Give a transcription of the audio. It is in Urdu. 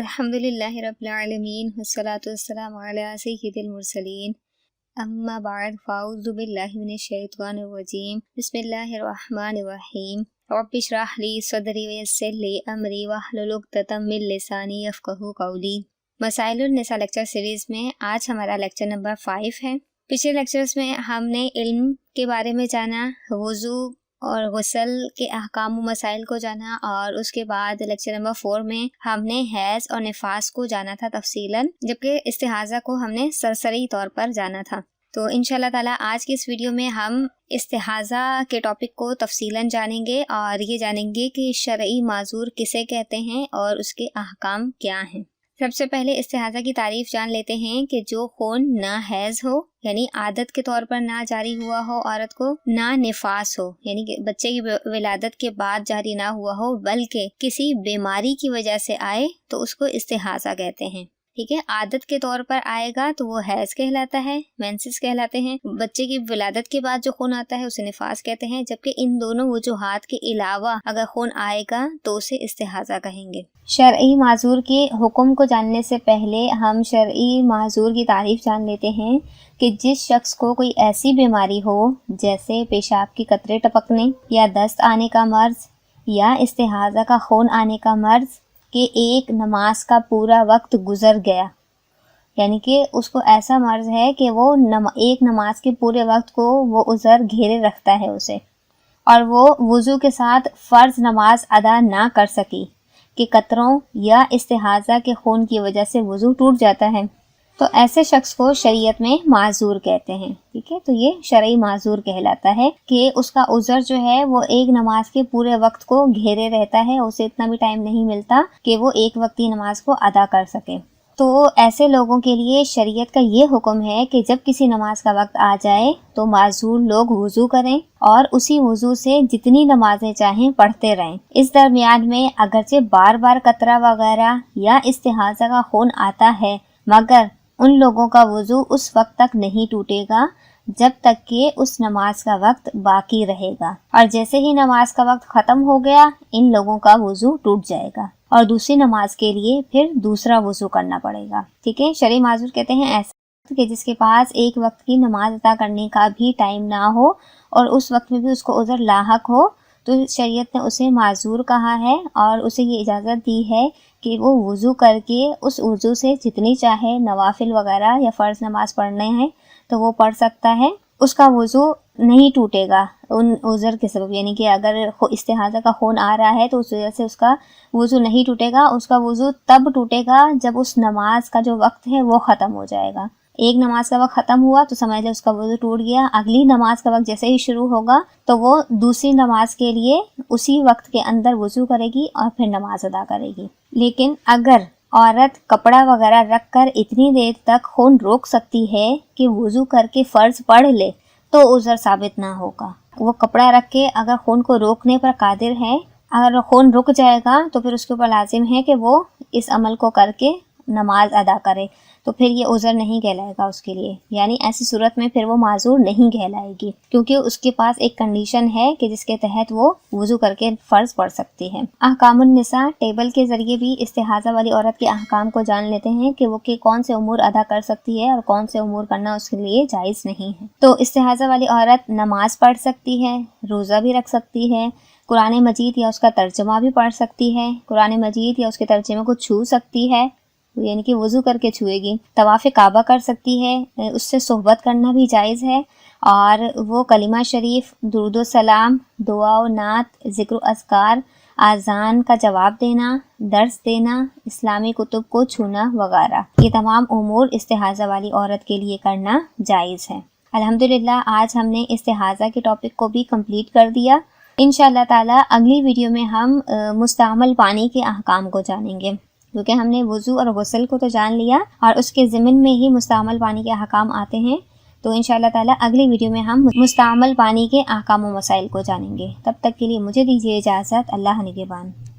الحمدللہ رب العالمین والصلاة والسلام علی سید المرسلین اما بعد فاعوذ باللہ من الشیطان الرجیم بسم اللہ الرحمن الرحیم رب اشرح لی صدری ویسر لی امری واحلل عقدۃ من لسانی یفقہوا قولی۔ مسائل النساء لیکچر سیریز میں آج ہمارا لیکچر نمبر 5 ہے۔ پچھلے لیکچرز میں ہم نے علم کے بارے میں جانا، وضو اور غسل کے احکام و مسائل کو جانا، اور اس کے بعد لیکچر نمبر 4 میں ہم نے حیض اور نفاس کو جانا تھا تفصیلاً، جبکہ استحاضہ کو ہم نے سرسری طور پر جانا تھا۔ تو انشاءاللہ تعالی آج کی اس ویڈیو میں ہم استحاضہ کے ٹاپک کو تفصیلاً جانیں گے، اور یہ جانیں گے کہ شرعی معذور کسے کہتے ہیں اور اس کے احکام کیا ہیں۔ سب سے پہلے استحاضہ کی تعریف جان لیتے ہیں کہ جو خون نہ حیض ہو یعنی عادت کے طور پر نہ جاری ہوا ہو عورت کو، نہ نفاس ہو یعنی کہ بچے کی ولادت کے بعد جاری نہ ہوا ہو بلکہ کسی بیماری کی وجہ سے آئے تو اس کو استحاضہ کہتے ہیں۔ ٹھیک ہے، عادت کے طور پر آئے گا تو وہ حیض کہلاتا ہے، مینسس کہلاتے ہیں۔ بچے کی ولادت کے بعد جو خون آتا ہے اسے نفاس کہتے ہیں، جبکہ ان دونوں وجوہات کے علاوہ اگر خون آئے گا تو اسے استحاضہ کہیں گے۔ شرعی معذور کے حکم کو جاننے سے پہلے ہم شرعی معذور کی تعریف جان لیتے ہیں کہ جس شخص کو کوئی ایسی بیماری ہو جیسے پیشاب کی قطرے ٹپکنے یا دست آنے کا مرض یا استحاضہ کا خون آنے کا مرض کہ ایک نماز کا پورا وقت گزر گیا، یعنی کہ اس کو ایسا مرض ہے کہ وہ ایک نماز کے پورے وقت کو وہ عذر گھیرے رکھتا ہے اسے، اور وہ وضو کے ساتھ فرض نماز ادا نہ کر سکی کہ قطروں یا استحاضہ کے خون کی وجہ سے وضو ٹوٹ جاتا ہے، تو ایسے شخص کو شریعت میں معذور کہتے ہیں۔ ٹھیک ہے، تو یہ شرعی معذور کہلاتا ہے کہ اس کا عذر جو ہے وہ ایک نماز کے پورے وقت کو گھیرے رہتا ہے، اسے اتنا بھی ٹائم نہیں ملتا کہ وہ ایک وقتی نماز کو ادا کر سکے۔ تو ایسے لوگوں کے لیے شریعت کا یہ حکم ہے کہ جب کسی نماز کا وقت آ جائے تو معذور لوگ وضو کریں اور اسی وضو سے جتنی نمازیں چاہیں پڑھتے رہیں۔ اس درمیان میں اگرچہ بار بار قطرہ وغیرہ یا استحاضہ کا خون آتا ہے، مگر ان لوگوں کا وضو اس وقت تک نہیں ٹوٹے گا جب تک کہ اس نماز کا وقت باقی رہے گا، اور جیسے ہی نماز کا وقت ختم ہو گیا ان لوگوں کا وضو ٹوٹ جائے گا اور دوسری نماز کے لیے پھر دوسرا وضو کرنا پڑے گا۔ ٹھیک ہے، شرعی معذور کہتے ہیں ایسا کہ جس کے پاس ایک وقت کی نماز ادا کرنے کا بھی ٹائم نہ ہو اور اس وقت میں بھی اس کو عذر لاحق ہو، تو شریعت نے اسے معذور کہا ہے اور اسے یہ اجازت دی ہے کہ وہ وضو کر کے اس وضو سے جتنی چاہے نوافل وغیرہ یا فرض نماز پڑھنے ہیں تو وہ پڑھ سکتا ہے، اس کا وضو نہیں ٹوٹے گا ان عذر کے سبب، یعنی کہ اگر استحاضہ کا خون آ رہا ہے تو اس وجہ سے اس کا وضو نہیں ٹوٹے گا، اس کا وضو تب ٹوٹے گا جب اس نماز کا جو وقت ہے وہ ختم ہو جائے گا۔ ایک نماز کا وقت ختم ہوا تو سمجھ لے اس کا وضو ٹوٹ گیا، اگلی نماز کا وقت جیسے ہی شروع ہوگا تو وہ دوسری نماز کے لیے اسی وقت کے اندر وضو کرے گی اور پھر نماز ادا کرے گی۔ لیکن اگر عورت کپڑا وغیرہ رکھ کر اتنی دیر تک خون روک سکتی ہے کہ وضو کر کے فرض پڑھ لے تو عذر ثابت نہ ہوگا۔ وہ کپڑا رکھ کے اگر خون کو روکنے پر قادر ہے، اگر خون رک جائے گا تو پھر اس کے اوپر لازم ہے کہ وہ اس عمل کو کر کے نماز ادا کرے، تو پھر یہ عذر نہیں کہلائے گا اس کے لیے، یعنی ایسی صورت میں پھر وہ معذور نہیں کہلائے گی، کیونکہ اس کے پاس ایک کنڈیشن ہے کہ جس کے تحت وہ وضو کر کے فرض پڑھ سکتی ہے۔ احکام النساء ٹیبل کے ذریعے بھی استحاضہ والی عورت کے احکام کو جان لیتے ہیں کہ وہ کون سے امور ادا کر سکتی ہے اور کون سے امور کرنا اس کے لیے جائز نہیں ہے۔ تو استحاضہ والی عورت نماز پڑھ سکتی ہے، روزہ بھی رکھ سکتی ہے، قرآن مجید یا اس کا ترجمہ بھی پڑھ سکتی ہے، قرآن مجید یا اس کے ترجمے کو چھو سکتی ہے، یعنی کہ وضو کر کے چھوئے گی، طواف کعبہ کر سکتی ہے، اس سے صحبت کرنا بھی جائز ہے، اور وہ کلمہ شریف، درود و سلام، دعا و نعت، ذکر و اذکار، اذان کا جواب دینا، درس دینا، اسلامی کتب کو چھونا وغیرہ، یہ تمام امور استحاضہ والی عورت کے لیے کرنا جائز ہے۔ الحمدللہ آج ہم نے استحاضہ کے ٹاپک کو بھی کمپلیٹ کر دیا۔ انشاءاللہ تعالی اگلی ویڈیو میں ہم مستعمل پانی کے احکام کو جانیں گے، کیونکہ ہم نے وضو اور غسل کو تو جان لیا اور اس کے ضمن میں ہی مستعمل پانی کے احکام آتے ہیں، تو انشاءاللہ تعالی اگلی ویڈیو میں ہم مستعمل پانی کے احکام و مسائل کو جانیں گے۔ تب تک کے لیے مجھے دیجیے اجازت، اللہ نگہبان۔